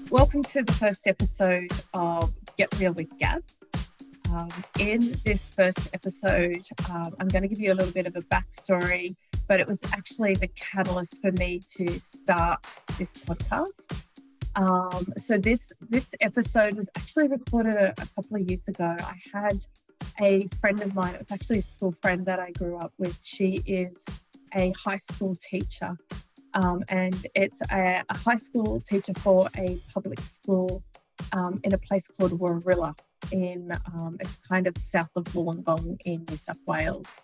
Welcome to the first episode of Get Real with Gab. In this first episode, I'm going to give you a little bit of a backstory, but it was actually the catalyst for me to start this podcast. So this episode was actually recorded a couple of years ago. I had a friend of mine, it was actually a school friend that I grew up with. She is a high school teacher. And it's a high school teacher for a public school in a place called Warilla it's kind of south of Wollongong in New South Wales.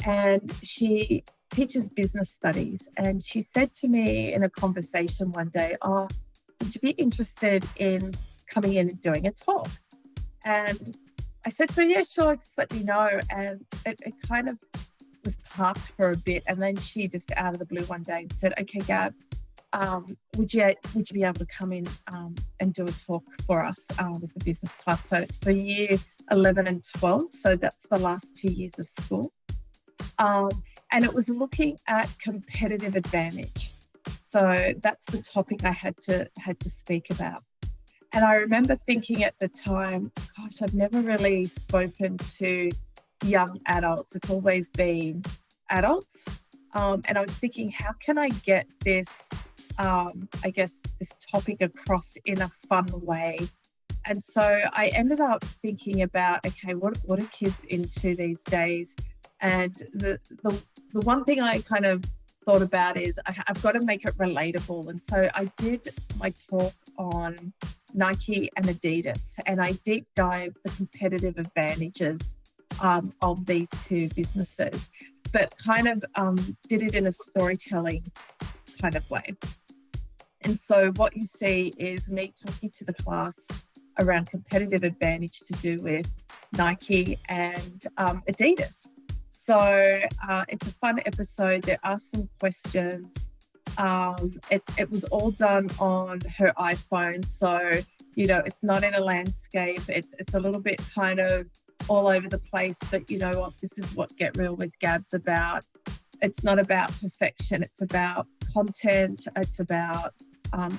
And she teaches business studies. And she said to me in a conversation one day, "Oh, would you be interested in coming in and doing a talk?" And I said to her, "Yeah, sure, just let me know." And it kind of was parked for a bit, and then she just out of the blue one day said, "Okay, Gab, would you be able to come in and do a talk for us with the business class?" So it's for year 11 and 12, so that's the last 2 years of school. And it was looking at competitive advantage. So that's the topic I had to speak about. And I remember thinking at the time, gosh, I've never really spoken to young adults. It's always been adults. And I was thinking, how can I get this, this topic across in a fun way? And so I ended up thinking about, okay, what are kids into these days? And the one thing I kind of thought about is I've got to make it relatable. And so I did my talk on Nike and Adidas, and I deep dived the competitive advantages of these two businesses, but kind of did it in a storytelling kind of way. And so what you see is me talking to the class around competitive advantage to do with Nike and Adidas. So it's a fun episode. There are some questions. It was all done on her iPhone, so it's not in a landscape. It's a little bit kind of all over the place, but you know what? This is what Get Real with Gab's about. It's not about perfection. It's about content. It's about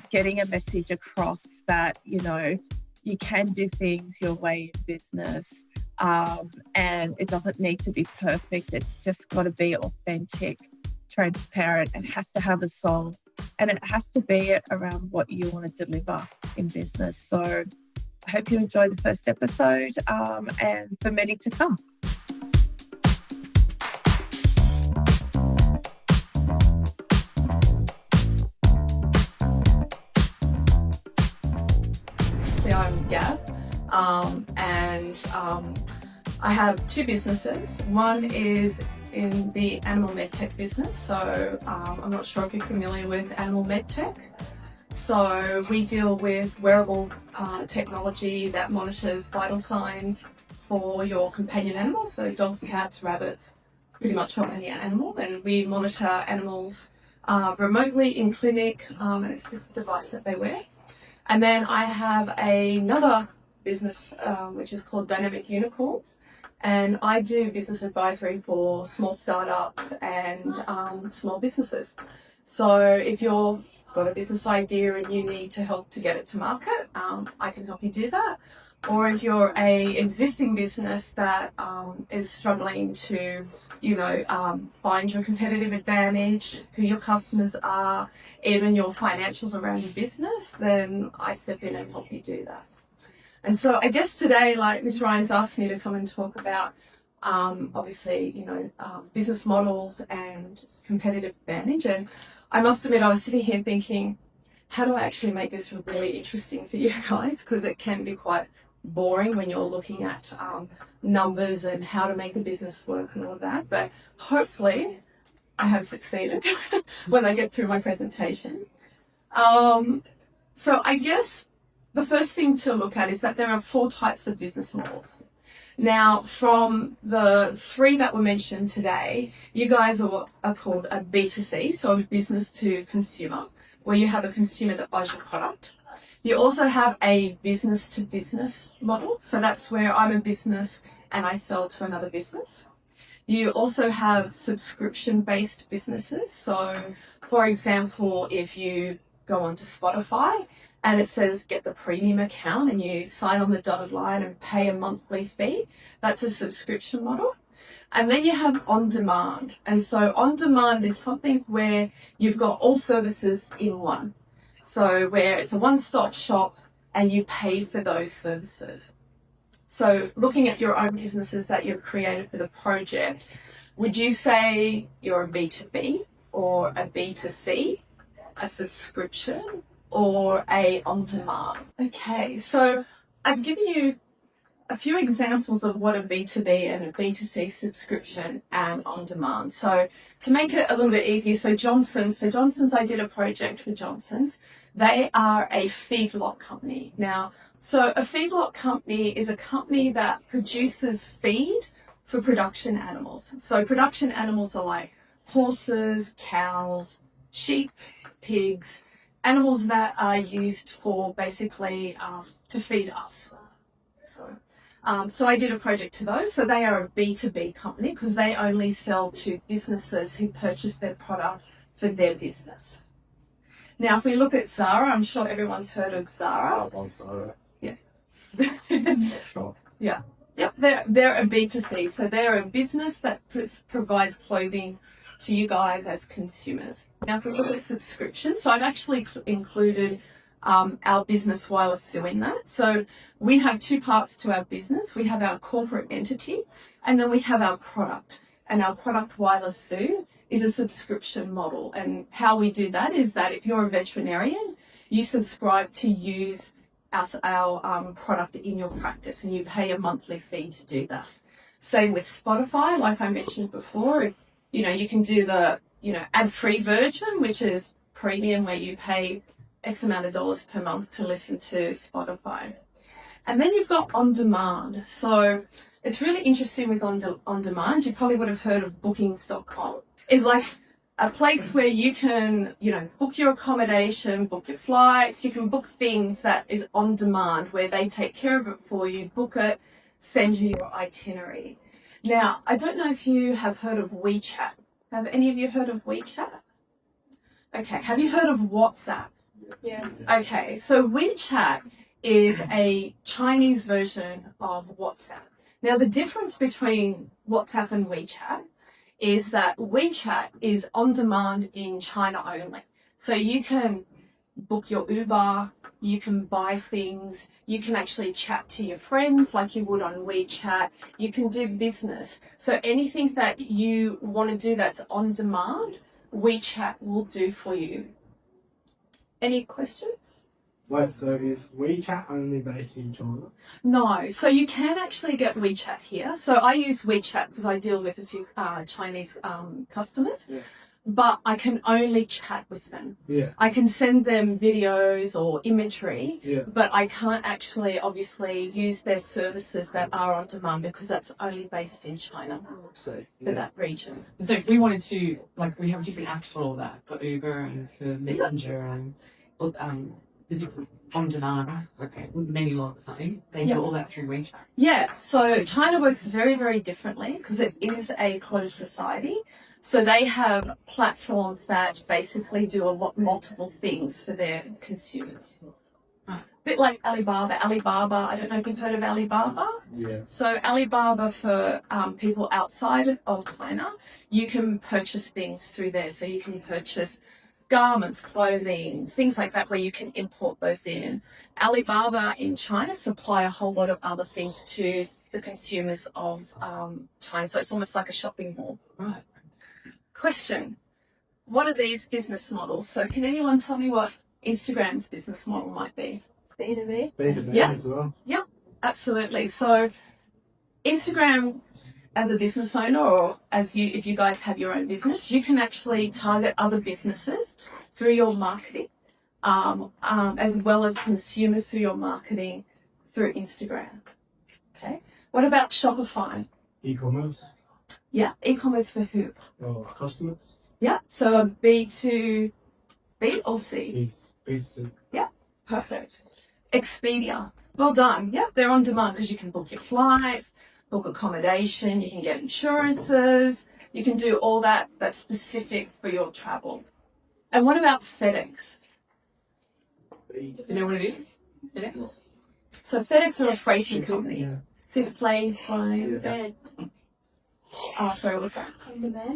getting a message across that, you can do things your way in business, and it doesn't need to be perfect. It's just got to be authentic, transparent. It has to have a soul, and it has to be around what you want to deliver in business. So I hope you enjoy the first episode, and for many to come. So I'm Gab, and I have two businesses. One is in the animal medtech business. So I'm not sure if you're familiar with animal medtech. So we deal with wearable technology that monitors vital signs for your companion animals, so dogs, cats, rabbits, pretty much any animal. And we monitor animals remotely in clinic, and it's just a device that they wear. And then I have another business which is called Dynamic Unicorns, and I do business advisory for small startups and small businesses. So if you're got a business idea and you need to help to get it to market, I can help you do that. Or if you're a existing business that is struggling to, find your competitive advantage, who your customers are, even your financials around your business, then I step in and help you do that. And so I guess today, like Miss Ryan's asked me to come and talk about, business models and competitive advantage. And I must admit, I was sitting here thinking, how do I actually make this really interesting for you guys? Because it can be quite boring when you're looking at numbers and how to make a business work and all of that. But hopefully I have succeeded when I get through my presentation. So I guess the first thing to look at is that there are 4 types of business models. Now, from the 3 that were mentioned today, you guys are called a B2C, so business to consumer, where you have a consumer that buys your product. You also have a business to business model, so that's where I'm a business and I sell to another business. You also have subscription-based businesses. So, for example, if you go onto Spotify and it says get the premium account, and you sign on the dotted line and pay a monthly fee. That's a subscription model. And then you have on demand. And so on demand is something where you've got all services in one. So where it's a one-stop shop and you pay for those services. So looking at your own businesses that you've created for the project, would you say you're a B2B or a B2C, a subscription or a on-demand? Okay, so I've given you a few examples of what a B2B and a B2C subscription and on-demand. So to make it a little bit easier, so Johnson's, I did a project for Johnson's. They are a feedlot company. Now, so a feedlot company is a company that produces feed for production animals. So production animals are like horses, cows, sheep, pigs, animals that are used for basically to feed us. So I did a project to those. So they are a B2B company because they only sell to businesses who purchase their product for their business. Now, if we look at Zara, I'm sure everyone's heard of Zara. Zara. Yeah. Sure. Yeah. Yep. They're a B2C. So they're a business that provides clothing to you guys as consumers. Now, if we look at subscription, so I've actually included our business Warilla Sue in that. So we have two parts to our business. We have our corporate entity and then we have our product. And our product Warilla Sue is a subscription model. And how we do that is that if you're a veterinarian, you subscribe to use our product in your practice and you pay a monthly fee to do that. Same with Spotify, like I mentioned before, you can do the, ad-free version, which is premium where you pay X amount of dollars per month to listen to Spotify. And then you've got on demand. So it's really interesting with on demand. You probably would have heard of bookings.com. It's like a place where you can, book your accommodation, book your flights. You can book things that is on demand where they take care of it for you, book it, send you your itinerary. Now, I don't know if you have heard of WeChat. Have any of you heard of WeChat? Okay. Have you heard of WhatsApp? Yeah. Okay, so WeChat is a Chinese version of WhatsApp. Now, the difference between WhatsApp and WeChat is that WeChat is on demand in China only. So you can book your Uber, you can buy things, you can actually chat to your friends like you would on WeChat, you can do business. So anything that you want to do that's on demand, WeChat will do for you. Any questions? Wait, so is WeChat only based in China? No, so you can actually get WeChat here. So I use WeChat because I deal with a few Chinese customers, but I can only chat with them. Yeah. I can send them videos or imagery, but I can't actually obviously use their services that are on demand because that's only based in China for that region. So if we wanted to, we have different apps for all that, for Uber and for Messenger and the different on demand, many lots, something. They do all that through WeChat. Yeah, so China works very, very differently because it is a closed society. So they have platforms that basically do multiple things for their consumers. A bit like Alibaba. I don't know if you've heard of Alibaba. Yeah. So Alibaba for people outside of China, you can purchase things through there. So you can purchase garments, clothing, things like that where you can import those in. Alibaba in China supply a whole lot of other things to the consumers of China. So it's almost like a shopping mall. Right. Question. What are these business models? So can anyone tell me what Instagram's business model might be? B2B. B2B as well. Yeah, absolutely. So Instagram as a business owner or if you guys have your own business, you can actually target other businesses through your marketing, as well as consumers through your marketing through Instagram. Okay. What about Shopify? E-commerce. Yeah, e-commerce for who? Or customers. Yeah, so a B2B or C? B2C. Yeah, perfect. Expedia. Well done. Yeah, they're on demand because you can book your flights, book accommodation, you can get insurances, you can do all that that's specific for your travel. And what about FedEx? You know what it is? FedEx? So FedEx are a freighting company. See the planes flying over there. Oh, sorry, what was that? Over there?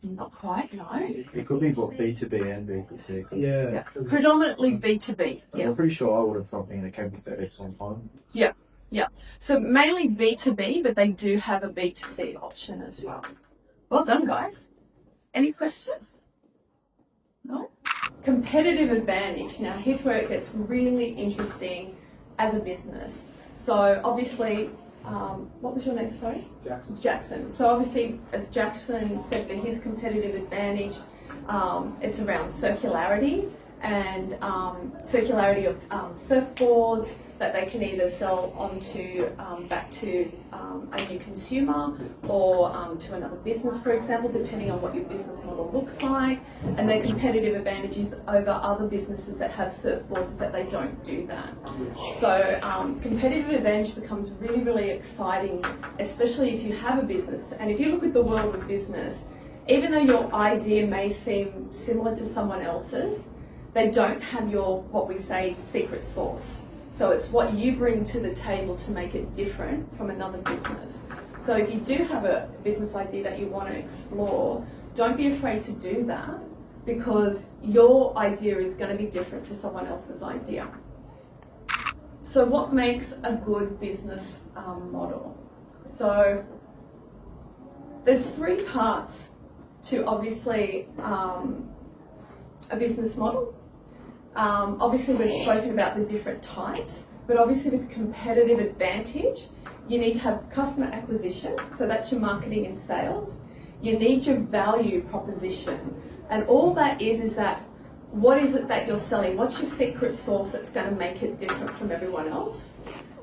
Not quite, no. It could be both B2B and B2C. Yeah. Predominantly B2B. Yeah. I'm pretty sure I ordered something that came with FedEx one time. Yeah. So mainly B2B, but they do have a B2C option as well. Well done, guys. Any questions? No? Competitive advantage. Now, here's where it gets really interesting as a business. So obviously, what was your name, sorry? Jackson. So obviously, as Jackson said, for his competitive advantage, it's around circularity and circularity of surfboards that they can either sell onto back to a new consumer or to another business, for example, depending on what your business model looks like. And their competitive advantages over other businesses that have surfboards is that they don't do that. So competitive advantage becomes really, really exciting, especially if you have a business. And if you look at the world of business, even though your idea may seem similar to someone else's, they don't have your, what we say, secret sauce. So it's what you bring to the table to make it different from another business. So if you do have a business idea that you want to explore, don't be afraid to do that, because your idea is going to be different to someone else's idea. So what makes a good business model? So there's three parts to obviously a business model. Obviously we've spoken about the different types, but obviously with competitive advantage, you need to have customer acquisition, so that's your marketing and sales. You need your value proposition, and all that is that what is it that you're selling? What's your secret sauce that's going to make it different from everyone else?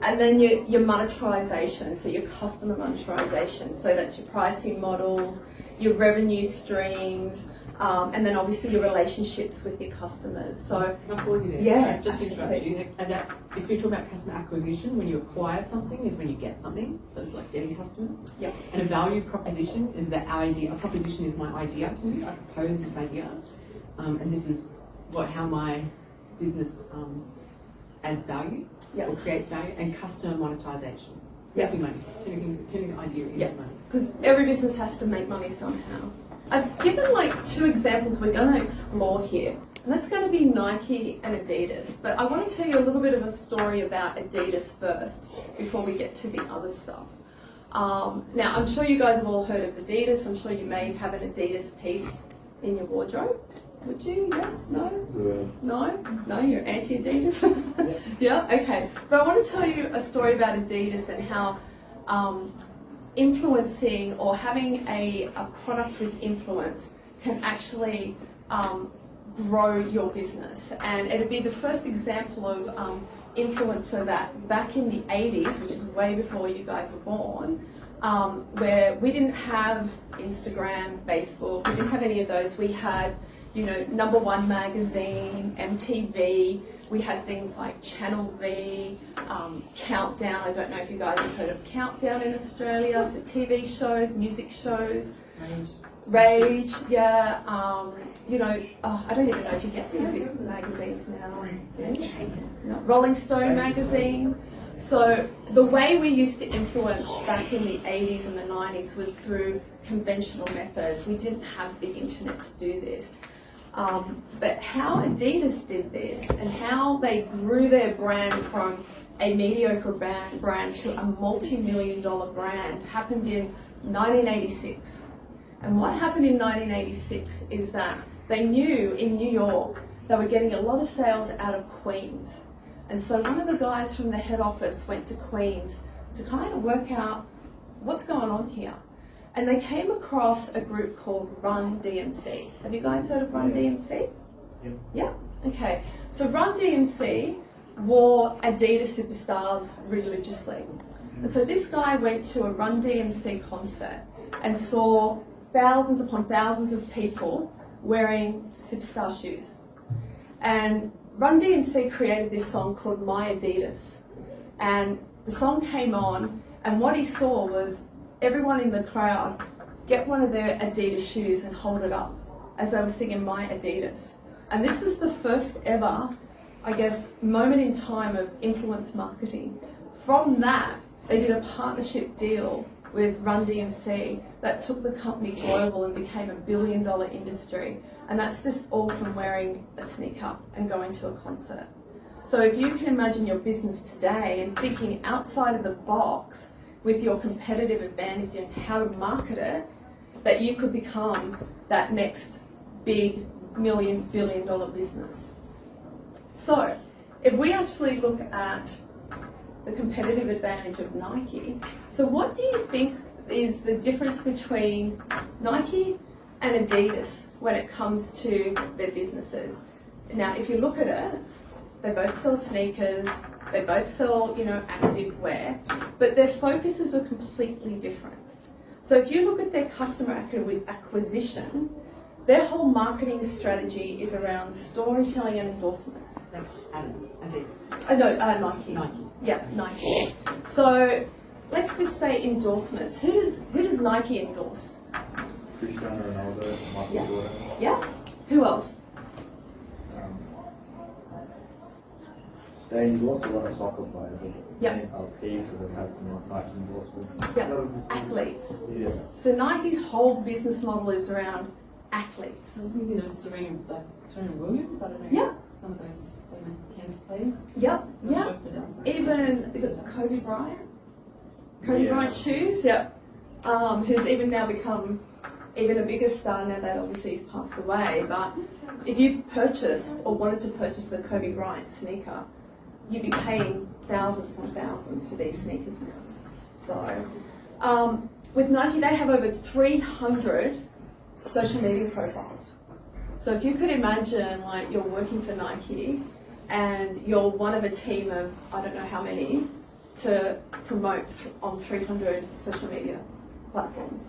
And then your monetization, so your customer monetization, so that's your pricing models, your revenue streams, and then obviously your relationships with your customers. So, can I pause you there? yeah, Sorry, just to interrupt you. And that, if we talk about customer acquisition, when you acquire something is when you get something. So it's like getting customers. Yep. And a value proposition is the idea. A proposition is my idea to you. I propose this idea, and this is how my business adds value or creates value. And customer monetization. Making money. Turning the idea into money. Because every business has to make money somehow. I've given like two examples we're going to explore here, and that's going to be Nike and Adidas. But I want to tell you a little bit of a story about Adidas first before we get to the other stuff. Now, I'm sure you guys have all heard of Adidas. I'm sure you may have an Adidas piece in your wardrobe. Would you? Yes? No? No? No? You're anti-Adidas? Yeah? Okay. But I want to tell you a story about Adidas and how influencing or having a product with influence can actually grow your business. And it'd be the first example of influence, so that back in the 80s, which is way before you guys were born, where we didn't have Instagram, Facebook, we didn't have any of those. We had, Number One magazine, MTV. We had things like Channel V, Countdown. I don't know if you guys have heard of Countdown in Australia. So TV shows, music shows, Rage. Yeah. I don't even know if you get music magazines now. No. Rolling Stone magazine. So the way we used to influence back in the 80s and the 90s was through conventional methods. We didn't have the internet to do this. But how Adidas did this and how they grew their brand from a mediocre brand to a multi-million-dollar brand happened in 1986. And what happened in 1986 is that they knew in New York they were getting a lot of sales out of Queens. And so one of the guys from the head office went to Queens to kind of work out what's going on here. And they came across a group called Run DMC. Have you guys heard of Run DMC? Yeah? Okay. So Run DMC wore Adidas Superstars religiously. And so this guy went to a Run DMC concert and saw thousands upon thousands of people wearing Superstar shoes. And Run DMC created this song called My Adidas. And the song came on, and what he saw was everyone in the crowd get one of their Adidas shoes and hold it up as they were singing My Adidas. And this was the first ever I guess, moment in time of influence marketing. From that, they did a partnership deal with Run DMC that took the company global and became $1 billion industry. And that's just all from wearing a sneaker and going to a concert. So if you can imagine your business today and thinking outside of the box with your competitive advantage and how to market it, that you could become that next big billion-dollar business. So if we actually look at the competitive advantage of Nike, so what do you think is the difference between Nike and Adidas when it comes to their businesses? Now, if you look at it, they both sell sneakers, they both sell, active wear, but their focuses are completely different. So if you look at their customer acquisition, their whole marketing strategy is around storytelling and endorsements. That's Adidas. Nike. Nike. Yeah, Nike. So let's just say endorsements. Who does Nike endorse? Cristiano Ronaldo, Michael Yeah. Jordan. Yeah. Who else? They endorse a lot of soccer players. Yep. Heaps of them have Nike endorsements. Yeah. Athletes. Yeah. So Nike's whole business model is around athletes. I was thinking of Serena Williams. I don't know. Yeah. Some of those famous tennis players. Yep. Not Yeah. sure for them. Even, is it Kobe Bryant? Kobe Yeah. Bryant shoes, yeah. Who's even now become even a bigger star now that obviously he's passed away. But if you purchased or wanted to purchase a Kobe Bryant sneaker, you'd be paying thousands upon thousands for these sneakers now. So with Nike, they have over 300 social media profiles. So if you could imagine, like, you're working for Nike and you're one of a team of, I don't know how many, to promote on 300 social media platforms.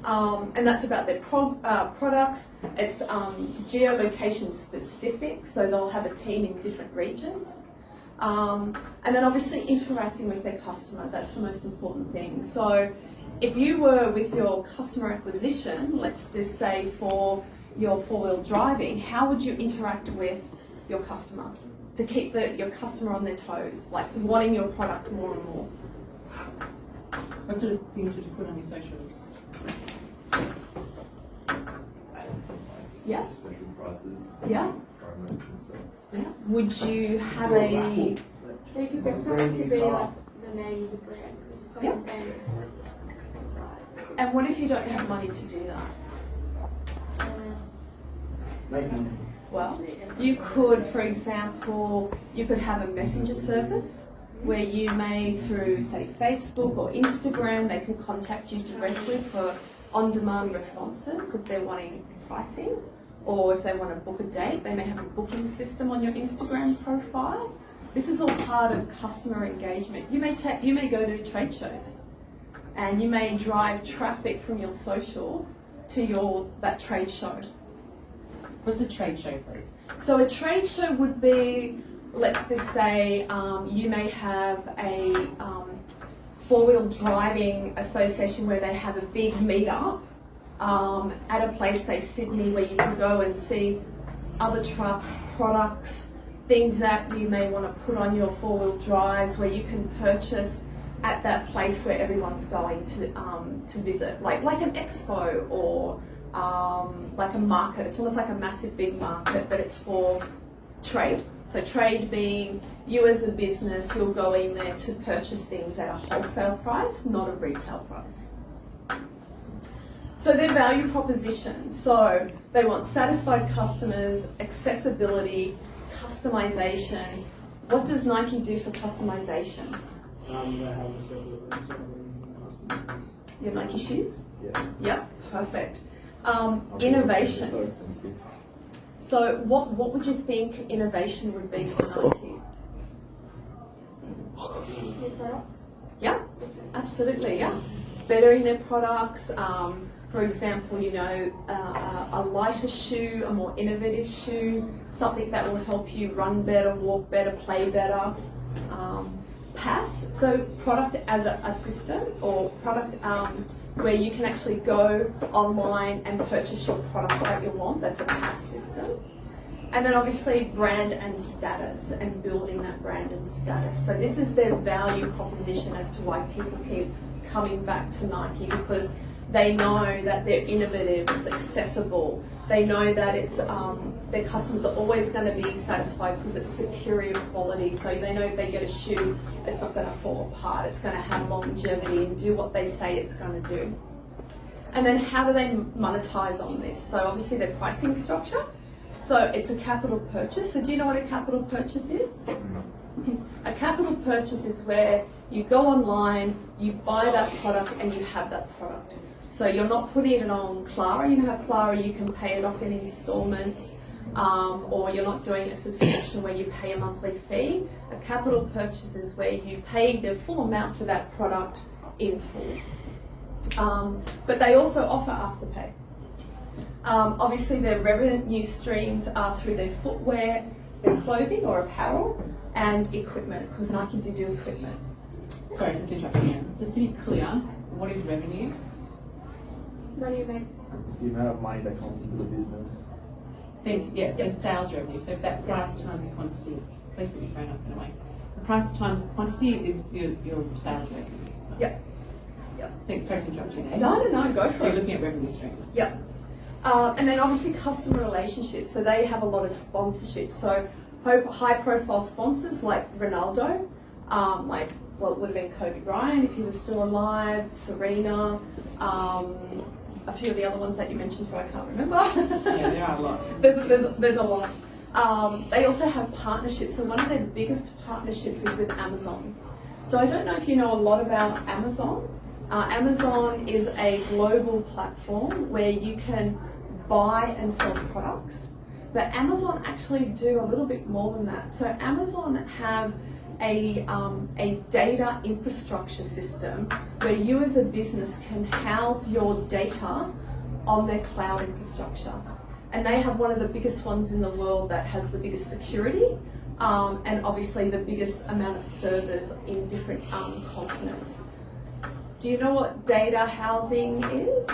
And that's about their products. It's geolocation specific, so they'll have a team in different regions. And then obviously interacting with their customer, that's the most important thing. So if you were with your customer acquisition, let's just say for your four-wheel driving, how would you interact with your customer to keep your customer on their toes, like wanting your product more and more? What sort of things would you put on your socials? Yeah. Special prices, Yeah. promos and stuff. Yeah. Would you have Or a raffle. They could get something to be like the name of the brand. It's Yep. like famous. And what if you don't have money to do that? Make money. Well, you could, for example, you could have a messenger service where you may, through, say, Facebook or Instagram, they can contact you directly for on-demand responses if they're wanting pricing, or if they want to book a date, they may have a booking system on your Instagram profile. This is all part of customer engagement. You may go to trade shows, and you may drive traffic from your social to that trade show. What's a trade show, please? So a trade show would be, let's just say, you may have a four-wheel driving association where they have a big meetup at a place, say Sydney, where you can go and see other trucks, products, things that you may want to put on your four-wheel drives, where you can purchase at that place where everyone's going to visit, like an expo or like a market. It's almost like a massive big market, but it's for trade. So trade being you as a business, you'll go in there to purchase things at a wholesale price, not a retail price. So their value proposition. So they want satisfied customers, accessibility, customization. What does Nike do for customization? They have several customers. Your Nike shoes? Yeah. Yep, perfect. So Innovation. expensive. So what would you think innovation would be for Nike? New products. Yeah, absolutely, yeah. Bettering their products. For example, a lighter shoe, a more innovative shoe, something that will help you run better, walk better, play better. PAS, so product as a assistant, or product where you can actually go online and purchase your product that you want. That's a PAS system. And then obviously brand and status, and building that brand and status. So this is their value proposition as to why people keep coming back to Nike, because they know that they're innovative, it's accessible. They know that it's their customers are always going to be satisfied because it's superior quality. So they know if they get a shoe, it's not going to fall apart. It's going to have longevity and do what they say it's going to do. And then how do they monetize on this? So obviously their pricing structure. So it's a capital purchase. So do you know what a capital purchase is? A capital purchase is where you go online, you buy that product, and you have that product. So you're not putting it on Clara. You know how Clara, you can pay it off in installments, or you're not doing a subscription where you pay a monthly fee. A capital purchase is where you pay the full amount for that product in full. But they also offer afterpay. Obviously their revenue streams are through their footwear, their clothing or apparel, and equipment, because Nike do equipment. Sorry, just interrupting you. Just to be clear, what is revenue? Money you make. The amount of money that comes into the business. So sales revenue. So if that price times quantity, please put your phone up in a way. The price times quantity is your sales revenue. Yep. Thanks, sorry to interrupt you there. No, go for So you're it. looking at revenue streams. Yep. And then obviously customer relationships. So they have a lot of sponsorships. So high profile sponsors like Ronaldo, like, well, it would have been Kobe Bryant if he was still alive, Serena, a few of the other ones that you mentioned who I can't remember. Yeah, there are a lot. There's a lot. They also have partnerships. So one of their biggest partnerships is with Amazon. So I don't know if you know a lot about Amazon. Amazon is a global platform where you can buy and sell products, but Amazon actually do a little bit more than that. So Amazon have a data infrastructure system where you as a business can house your data on their cloud infrastructure. And they have one of the biggest ones in the world that has the biggest security, and obviously the biggest amount of servers in different continents. Do you know what data housing is?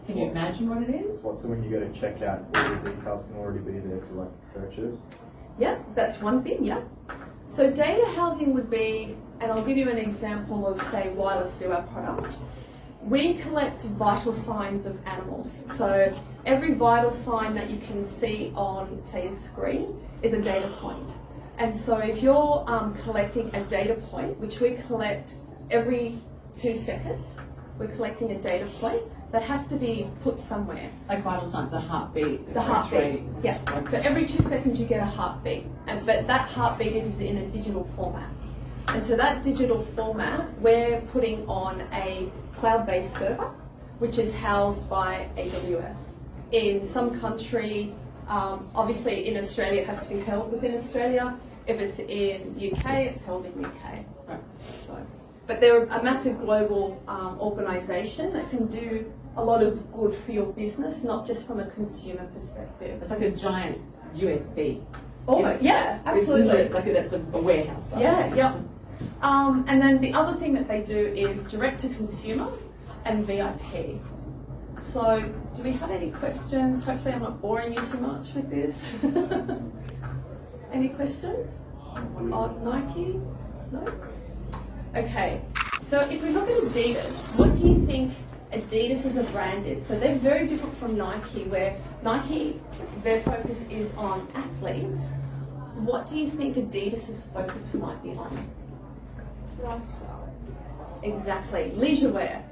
Can you imagine what it is? So when you go to checkout, all the details can already be there to like purchase. Yeah, that's one thing, yeah. So data housing would be, and I'll give you an example of, say, Wireless do our product. We collect vital signs of animals. So every vital sign that you can see on, say, a screen is a data point. And so if you're collecting a data point, which we collect every 2 seconds, we're collecting a data point that has to be put somewhere. Like vital signs, the heartbeat. The heartbeat, yeah. So every 2 seconds you get a heartbeat, but that heartbeat is in a digital format. And so that digital format we're putting on a cloud-based server, which is housed by AWS. In some country, obviously in Australia it has to be held within Australia. If it's in UK, it's held in UK. Right. So, but they're a massive global organisation that can do a lot of good for your business, not just from a consumer perspective. It's like a giant USB. Oh, yeah, absolutely. Like that's a warehouse size. Yeah. And then the other thing that they do is direct to consumer and VIP. So, do we have any questions? Hopefully I'm not boring you too much with this. Any questions on Nike? No? Okay, so if we look at Adidas, what do you think Adidas as a brand is? So they're very different from Nike, where Nike, their focus is on athletes. What do you think Adidas's focus might be on? Lifestyle. Exactly, leisure wear.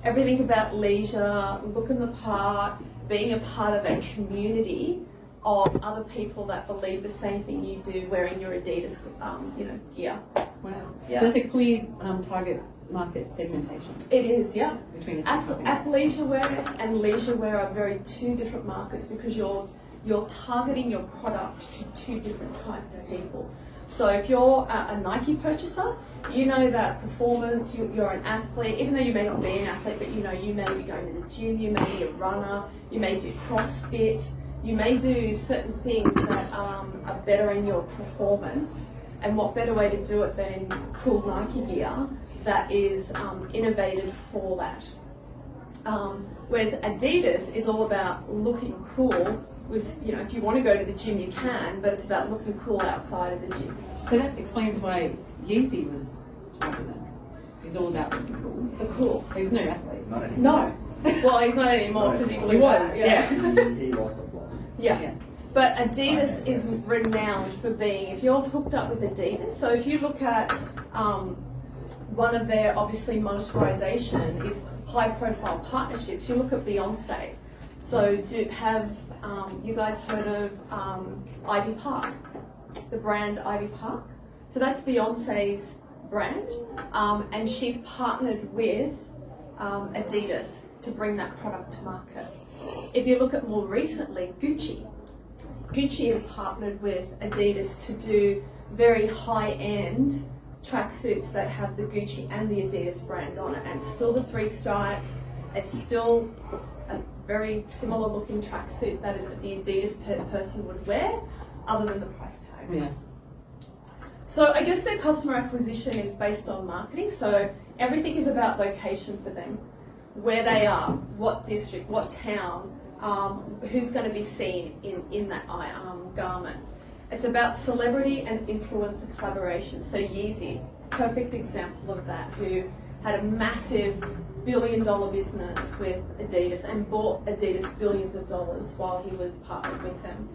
Everything about leisure, looking the part, being a part of a community of other people that believe the same thing you do, wearing your Adidas, gear. Wow. Yeah. So it's a clear target market segmentation. It is, yeah. Between the two companies. Athleisure wear and leisure wear are very two different markets, because you're targeting your product to two different types of people. So if you're a Nike purchaser, you know that performance, you're an athlete, even though you may not be an athlete, but you may be going to the gym, you may be a runner, you may do CrossFit, you may do certain things that are better in your performance. And what better way to do it than in cool Nike gear that is innovated for that. Whereas Adidas is all about looking cool, with, you know, if you want to go to the gym, you can, but it's about looking cool outside of the gym. So that explains why Yeezy was popular. He's all about looking cool. The cool. He's no athlete. Not anymore. No. Well, he's not anymore because he blew was, that, yeah. He lost a block. Yeah. Yeah. But Adidas is renowned for being, if you're hooked up with Adidas, so if you look at one of their obviously monetization is high profile partnerships. You look at Beyonce. So have you guys heard of Ivy Park? The brand Ivy Park? So that's Beyonce's brand, and she's partnered with Adidas to bring that product to market. If you look at more recently, Gucci have partnered with Adidas to do very high-end tracksuits that have the Gucci and the Adidas brand on it, and it's still the 3 stripes. It's still a very similar looking tracksuit that the Adidas person would wear, other than the price tag. Yeah. So I guess their customer acquisition is based on marketing. So everything is about location for them, where they are, what district, what town, who's going to be seen in that garment. It's about celebrity and influencer collaboration. So Yeezy, perfect example of that, who had a massive $1 billion business with Adidas and bought Adidas billions of dollars while he was partnered with them.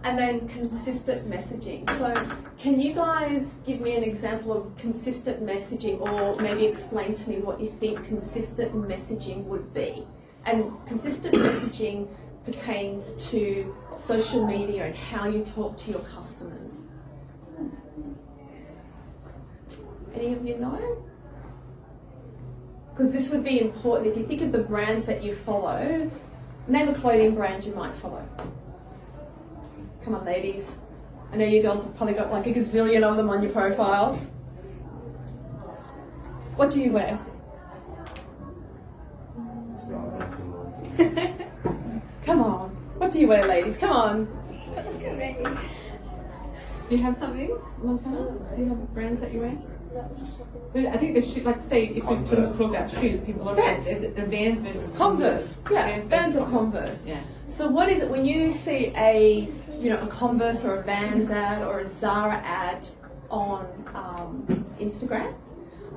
And then consistent messaging. So can you guys give me an example of consistent messaging, or maybe explain to me what you think consistent messaging would be? And consistent messaging pertains to social media and how you talk to your customers. Any of you know? Because this would be important. If you think of the brands that you follow, name a clothing brand you might follow. Come on, ladies. I know you girls have probably got like a gazillion of them on your profiles. What do you wear? Come on. What do you wear, ladies? Come on. Do you have something, Montana? Do you have brands that you wear? I think the shoe, like say, if we talk about shoes, people are Vans. the Vans versus Converse. Yeah, Vans or Converse. Yeah. So what is it when you see a Converse or a Vans ad or a Zara ad on Instagram?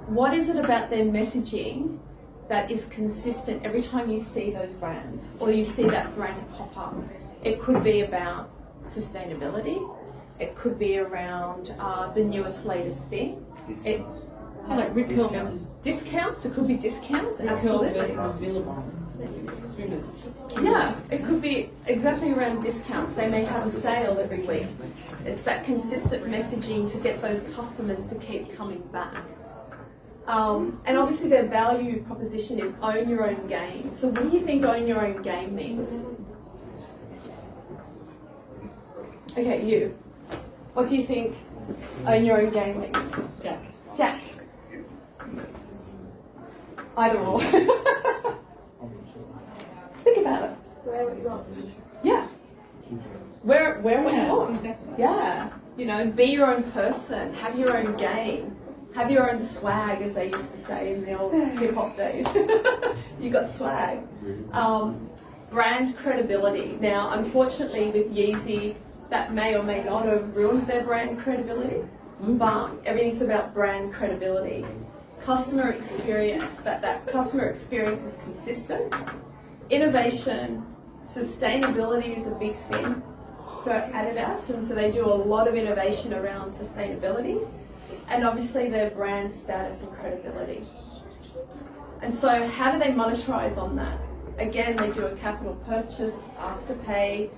What is it about their messaging that is consistent every time you see those brands or you see that brand pop up? It could be about sustainability. It could be around the newest, latest thing. Discounts. Like Rip Curl versus Discounts. It could be discounts. Rip Curl Absolutely. versus Billabong. Swimmers. Yeah, it could be exactly around discounts. They may have a sale every week. It's that consistent messaging to get those customers to keep coming back. And obviously their value proposition is own your own game. So what do you think own your own game means? Okay, you. What do you think own your own game means? Jack. Jack. Either or. Think about it. Wear what you want. Yeah. Wear what you want. Exactly. Yeah. Be your own person. Have your own game. Have your own swag, as they used to say in the old hip-hop days. You got swag. Brand credibility. Now, unfortunately, with Yeezy, that may or may not have ruined their brand credibility, but everything's about brand credibility. Customer experience, that customer experience is consistent. Innovation, sustainability is a big thing for Adidas, and so they do a lot of innovation around sustainability, and obviously their brand status and credibility. And so how do they monetize on that? Again, they do a capital purchase, afterpay.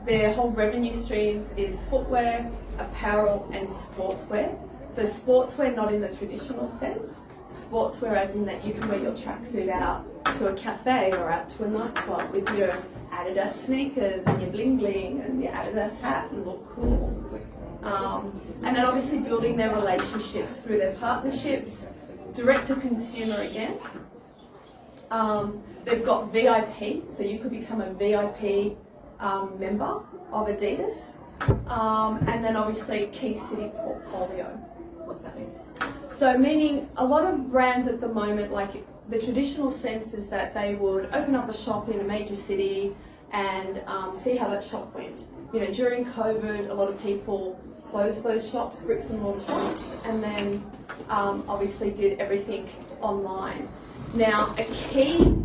Their whole revenue streams is footwear, apparel, and sportswear. So sportswear not in the traditional sense. Sportswear as in that you can wear your tracksuit out to a cafe or out to a nightclub with your Adidas sneakers and your bling bling and your Adidas hat and look cool. And then obviously building their relationships through their partnerships, direct to consumer again. They've got VIP, so you could become a VIP member of Adidas. And then obviously key city portfolio. What's that mean? So meaning a lot of brands at the moment, like the traditional sense is that they would open up a shop in a major city and see how that shop went. You know, during COVID, a lot of people closed those shops, bricks and mortar shops, and then obviously did everything online. Now, a key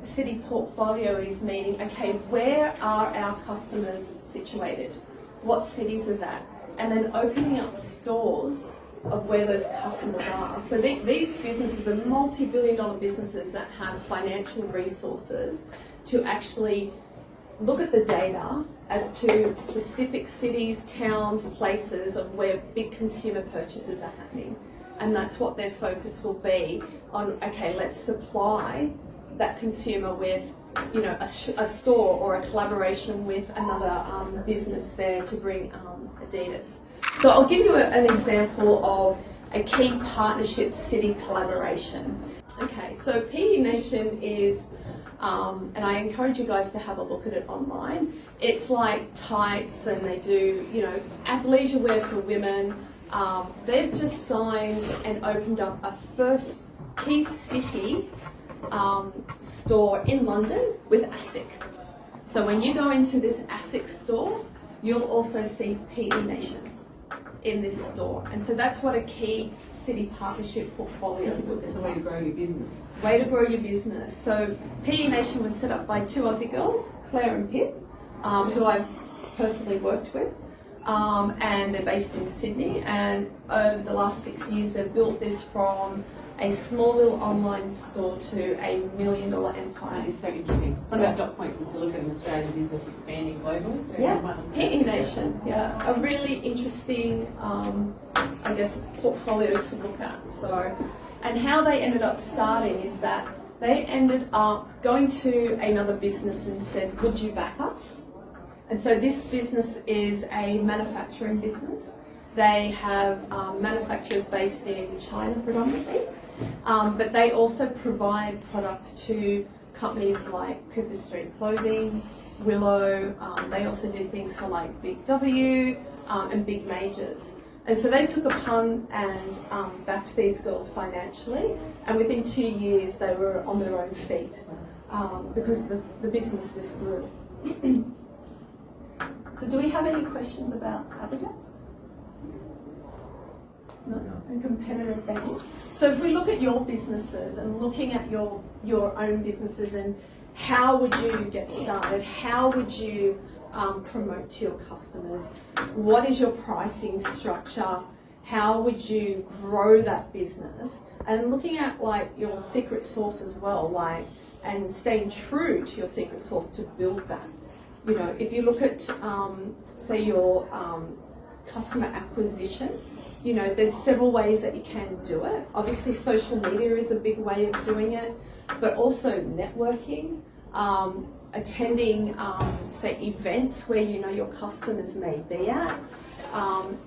city portfolio is meaning, okay, where are our customers situated? What cities are that? And then opening up stores of where those customers are. So these businesses are multi-billion-dollar businesses that have financial resources to actually look at the data as to specific cities, towns, places of where big consumer purchases are happening. And that's what their focus will be on, okay, let's supply that consumer with, you know, a store or a collaboration with another business there to bring Adidas. So I'll give you an example of a key partnership city collaboration. Okay, so PE Nation is, and I encourage you guys to have a look at it online. It's like tights, and they do, you know, athleisure wear for women. They've just signed and opened up a first key city store in London with ASIC. So when you go into this ASIC store, you'll also see PE Nation in this store. And so that's what a key city partnership portfolio is. It's a way to grow your business. Way to grow your business. So PE Nation was set up by two Aussie girls, Claire and Pip, who I've personally worked with. And they're based in Sydney, and over the last 6 years they've built this from a small little online store to a $1 million empire. That is so interesting. One of our dot points is to look at an Australian business expanding globally. Yeah, PE Nation, yeah. A really interesting, I guess, portfolio to look at. So, and how they ended up starting is that they ended up going to another business and said, would you back us? And so this business is a manufacturing business. They have manufacturers based in China predominantly, but they also provide product to companies like Cooper Street Clothing, Willow. They also do things for like Big W and big majors. And so they took a punt and backed these girls financially, and within 2 years they were on their own feet because the business just grew. So do we have any questions about Adidas? No? And competitive advantage? So if we look at your businesses and looking at your own businesses, and how would you get started? How would you promote to your customers? What is your pricing structure? How would you grow that business? And looking at like your secret sauce as well, like, and staying true to your secret sauce to build that. You know, if you look at, say, your customer acquisition, you know, there's several ways that you can do it. Obviously, social media is a big way of doing it, but also networking, attending, say, events where you know your customers may be at.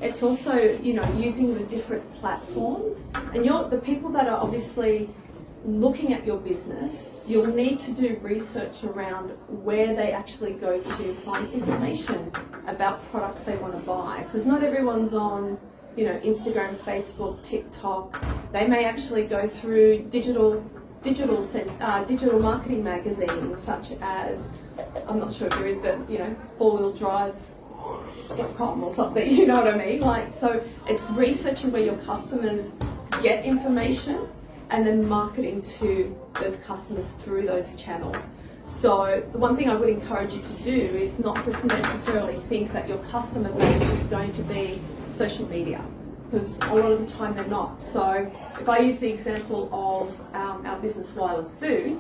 It's also, you know, using the different platforms. And the people that are obviously looking at your business, you'll need to do research around where they actually go to find information about products they want to buy, because not everyone's on, you know, Instagram, Facebook, TikTok. They may actually go through digital marketing magazines such as, I'm not sure if there is, but you know, 4wheeldrives.com or something, you know what I mean? Like, so it's researching where your customers get information and then marketing to those customers through those channels. So the one thing I would encourage you to do is not just necessarily think that your customer base is going to be social media, because a lot of the time they're not. So if I use the example of our business Wirilla Sue,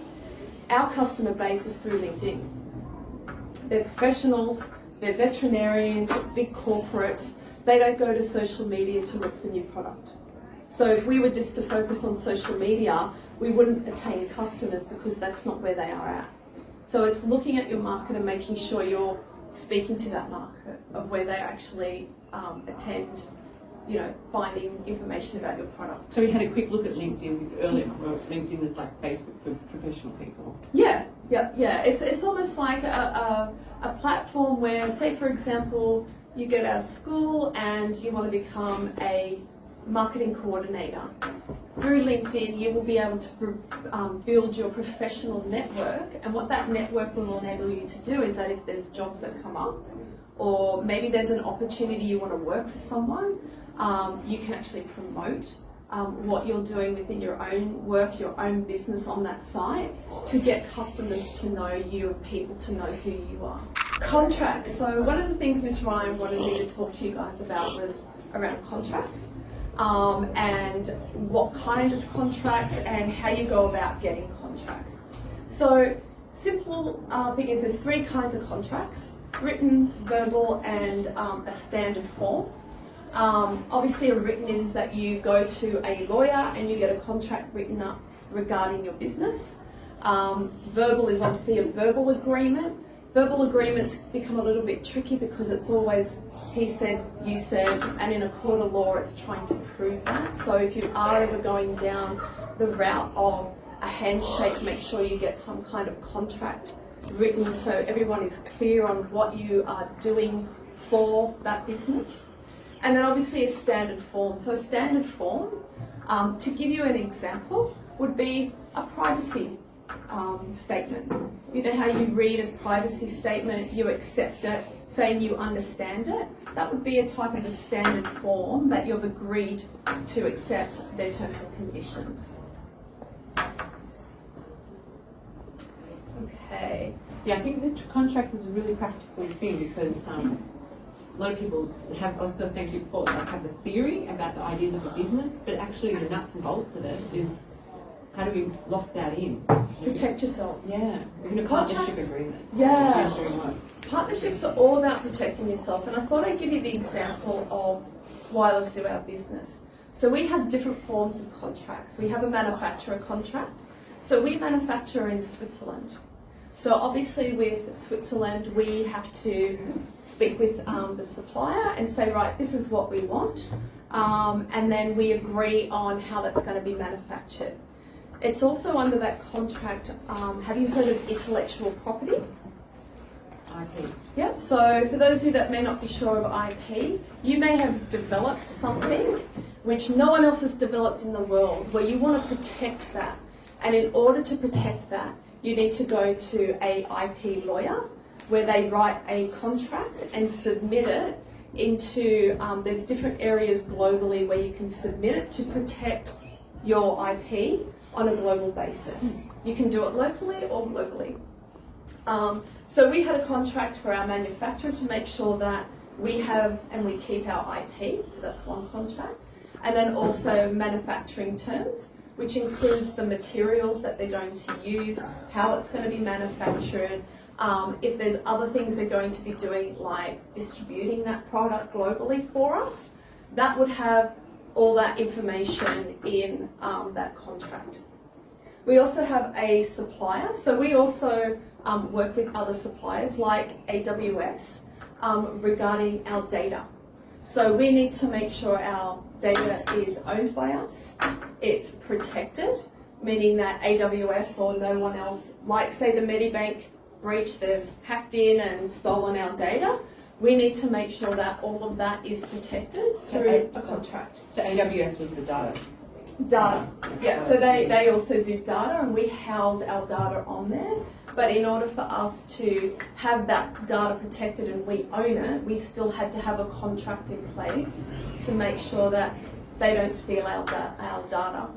our customer base is through LinkedIn. They're professionals, they're veterinarians, big corporates. They don't go to social media to look for new product. So if we were just to focus on social media, we wouldn't attain customers because that's not where they are at. So it's looking at your market and making sure you're speaking to that market of where they actually attend, you know, finding information about your product. So we had a quick look at LinkedIn earlier. LinkedIn is like Facebook for professional people. Yeah. It's almost like a platform where, say for example, you get out of school and you want to become a marketing coordinator through LinkedIn, you will be able to build your professional network. And what that network will enable you to do is that if there's jobs that come up, or maybe there's an opportunity you want to work for someone, you can actually promote what you're doing within your own work, your own business on that site, to get customers to know you and people to know who you are. Contracts. So one of the things Miss Ryan wanted me to talk to you guys about was around contracts, and what kind of contracts and how you go about getting contracts. So simple thing is there's 3 kinds of contracts: written, verbal, and a standard form. Obviously, a written is that you go to a lawyer and you get a contract written up regarding your business. Verbal is obviously a verbal agreement. Verbal agreements become a little bit tricky because it's always he said, you said, and in a court of law it's trying to prove that. So if you are ever going down the route of a handshake, make sure you get some kind of contract written so everyone is clear on what you are doing for that business. And then obviously a standard form. So a standard form, to give you an example, would be a privacy statement. You know how you read as privacy statement, you accept it, saying you understand it? That would be a type of a standard form that you've agreed to accept their terms and conditions. Okay. Yeah, I think the contract is a really practical thing because a lot of people have, like I was saying to you before, like have the theory about the ideas of a business, but actually the nuts and bolts of it is how do we lock that in? Protect yourselves. Yeah, even a partnership agreement. Yeah. Partnerships are all about protecting yourself, and I thought I'd give you the example of why let's do our business. So we have different forms of contracts. We have a manufacturer contract. So we manufacture in Switzerland. So obviously with Switzerland, we have to speak with the supplier and say, right, this is what we want. And then we agree on how that's going to be manufactured. It's also under that contract, have you heard of intellectual property? IP. Yep, so for those of you that may not be sure of IP, you may have developed something which no one else has developed in the world, where you want to protect that. And in order to protect that, you need to go to a IP lawyer where they write a contract and submit it into, there's different areas globally where you can submit it to protect your IP on a global basis. You can do it locally or globally. So we had a contract for our manufacturer to make sure that we have and we keep our IP, so that's one contract. And then also manufacturing terms, which includes the materials that they're going to use, how it's going to be manufactured, if there's other things they're going to be doing like distributing that product globally for us, that would have all that information in that contract. We also have a supplier, so we also work with other suppliers like AWS regarding our data. So we need to make sure our data is owned by us, it's protected, meaning that AWS or no one else, like say the Medibank breach, they've hacked in and stolen our data. We need to make sure that all of that is protected through a contract. So AWS was the data. Data, yeah, so they also do data and we house our data on there. But in order for us to have that data protected and we own it, we still had to have a contract in place to make sure that they don't steal our data.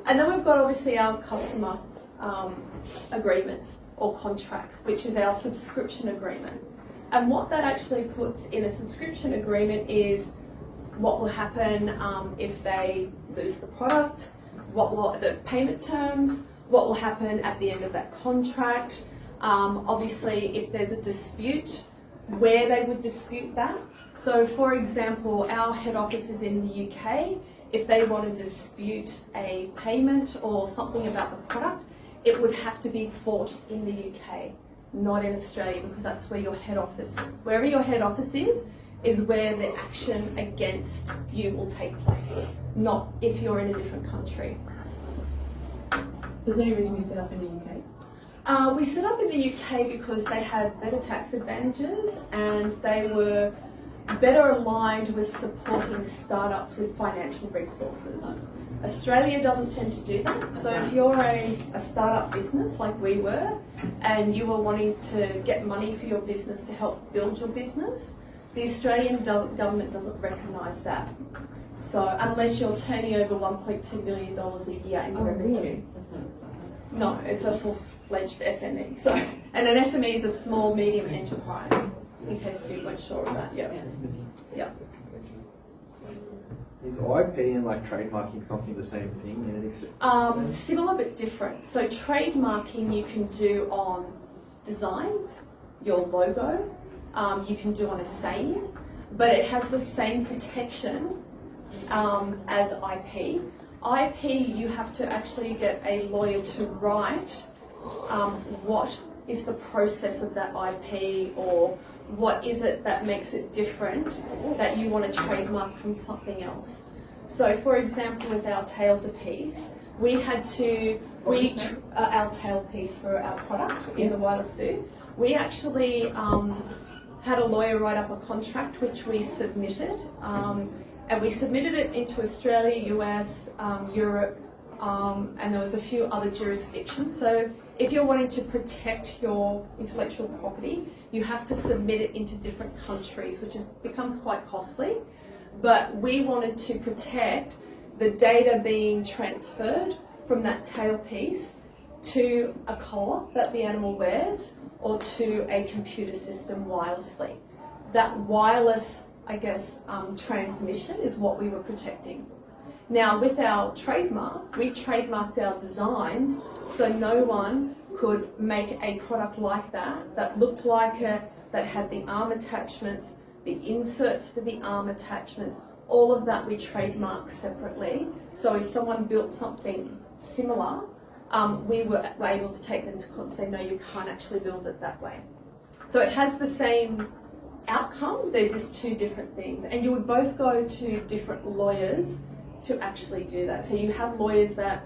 And then we've got obviously our customer agreements or contracts, which is our subscription agreement. And what that actually puts in a subscription agreement is what will happen if they lose the product, what will the payment terms, what will happen at the end of that contract. Obviously, if there's a dispute, where they would dispute that. So for example, our head office is in the UK. If they want to dispute a payment or something about the product, it would have to be fought in the UK, not in Australia, because that's where your head office, wherever your head office is where the action against you will take place, not if you're in a different country. So is there any reason you set up in the UK? We set up in the UK because they had better tax advantages and they were better aligned with supporting startups with financial resources. Australia doesn't tend to do that. So if you're a startup business like we were, and you were wanting to get money for your business to help build your business, the Australian government doesn't recognise that. So unless you're turning over $1.2 million a year in revenue. Really? That's not a startup. No, it's a full-fledged SME. So, and an SME is a small, medium enterprise, in case you weren't sure of that. Yeah. Yeah. Is IP and like trademarking something the same thing in an extent? Similar but different. So trademarking you can do on designs, your logo, you can do on a saying, but it has the same protection as IP. IP, you have to actually get a lawyer to write what is the process of that IP, or what is it that makes it different that you want to trademark from something else. So for example, with our tailpiece, we had to, our tailpiece for our product in the Warilla suit, we actually had a lawyer write up a contract which we submitted, and we submitted it into Australia, US, Europe, and there was a few other jurisdictions. So if you're wanting to protect your intellectual property, you have to submit it into different countries, which becomes quite costly. But we wanted to protect the data being transferred from that tailpiece to a collar that the animal wears, or to a computer system wirelessly. That wireless, I guess, transmission is what we were protecting. Now, with our trademark, we trademarked our designs, so no one could make a product like that looked like it, that had the arm attachments, the inserts for the arm attachments, all of that we trademarked separately. So if someone built something similar, we were able to take them to court and say, no, you can't actually build it that way. So it has the same outcome, they're just two different things. And you would both go to different lawyers to actually do that. So you have lawyers that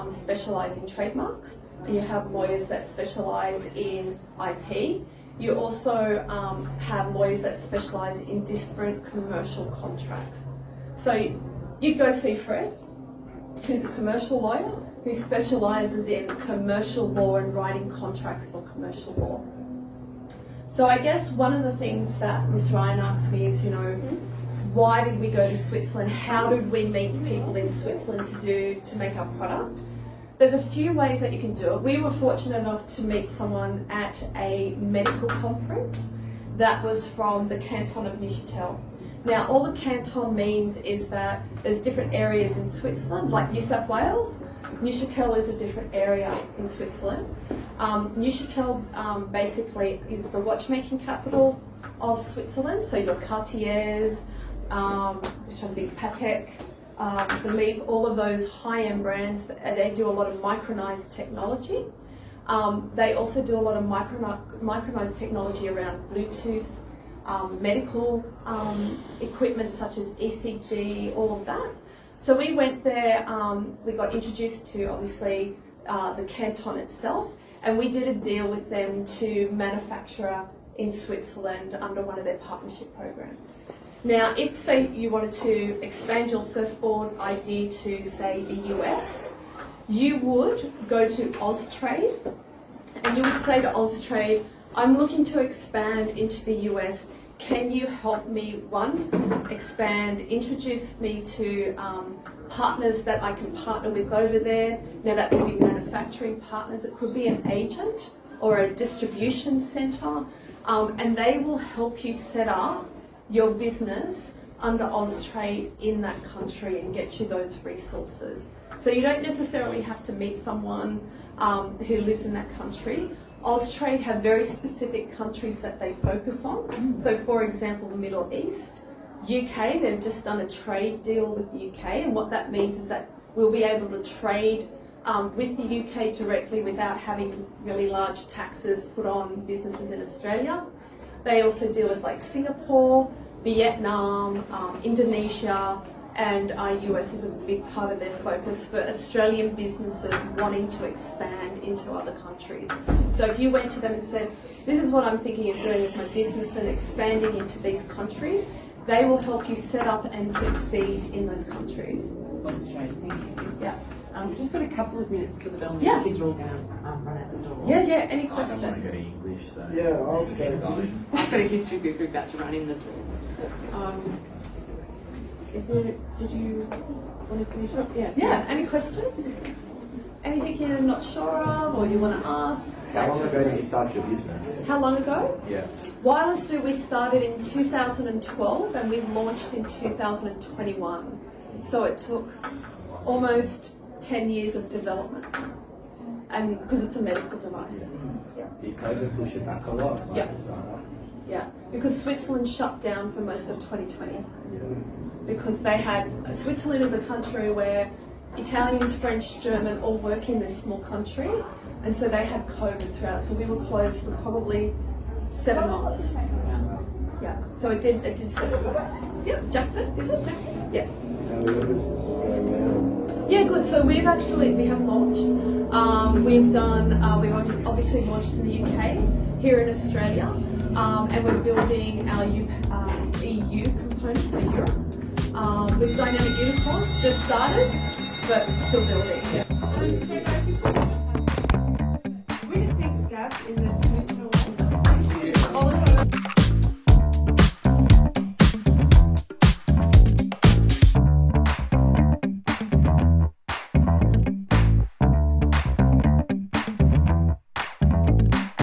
specialise in trademarks, and you have lawyers that specialise in IP. You also have lawyers that specialise in different commercial contracts. So you'd go see Fred, who's a commercial lawyer, who specialises in commercial law and writing contracts for commercial law. So I guess one of the things that Ms. Ryan asked me is, why did we go to Switzerland? How did we meet people in Switzerland to make our product? There's a few ways that you can do it. We were fortunate enough to meet someone at a medical conference that was from the canton of Neuchâtel. Now, all the canton means is that there's different areas in Switzerland, like New South Wales. Neuchâtel is a different area in Switzerland. Neuchâtel basically is the watchmaking capital of Switzerland, so your Cartiers, just trying to think, Patek, Philippe, all of those high-end brands, they do a lot of micronized technology. They also do a lot of micronized technology around Bluetooth, medical equipment such as ECG, all of that. So we went there, we got introduced to obviously the canton itself, and we did a deal with them to manufacture in Switzerland under one of their partnership programs. Now, if, say, you wanted to expand your surfboard idea to, say, the US, you would go to Austrade, and you would say to Austrade, I'm looking to expand into the US. Can you help me, one, expand, introduce me to partners that I can partner with over there? Now, that could be manufacturing partners, it could be an agent or a distribution centre, and they will help you set up your business under Austrade in that country and get you those resources. So you don't necessarily have to meet someone who lives in that country. Austrade have very specific countries that they focus on. So for example, the Middle East, UK, they've just done a trade deal with the UK, and what that means is that we'll be able to trade with the UK directly without having really large taxes put on businesses in Australia. They also deal with like Singapore, Vietnam, Indonesia, and US is a big part of their focus for Australian businesses wanting to expand into other countries. So if you went to them and said, this is what I'm thinking of doing with my business and expanding into these countries, they will help you set up and succeed in those countries. That's straight. Thank you. Yeah. We've just got a couple of minutes to the bell and Yeah. the kids are all going to run out the door. Yeah, any I don't want to questions? go to English, so. Yeah, I'll Get say. going. I've got a history group about to run in the door. Did you want to finish up? Yeah. Yeah, any questions? Anything you're not sure of or you want to ask? How long ago did you start your business? How long ago? Yeah. Wireless we started in 2012 and we launched in 2021. So it took almost 10 years of development. And because it's a medical device. Did COVID push it back a lot? Like, Yeah. Yeah, because Switzerland shut down for most of 2020. Because they had, Switzerland is a country where Italians, French, German all work in this small country, and so they had COVID throughout. So we were closed for probably 7 months. Yeah, so it did set us back. Yeah, Jackson, is it Jackson? Yeah. How your business is going now? Yeah, good. So we have launched. We've done. We've obviously launched in the UK, here in Australia, and we're building our EU components, so Europe. With dynamic unicorns, just started, but still building.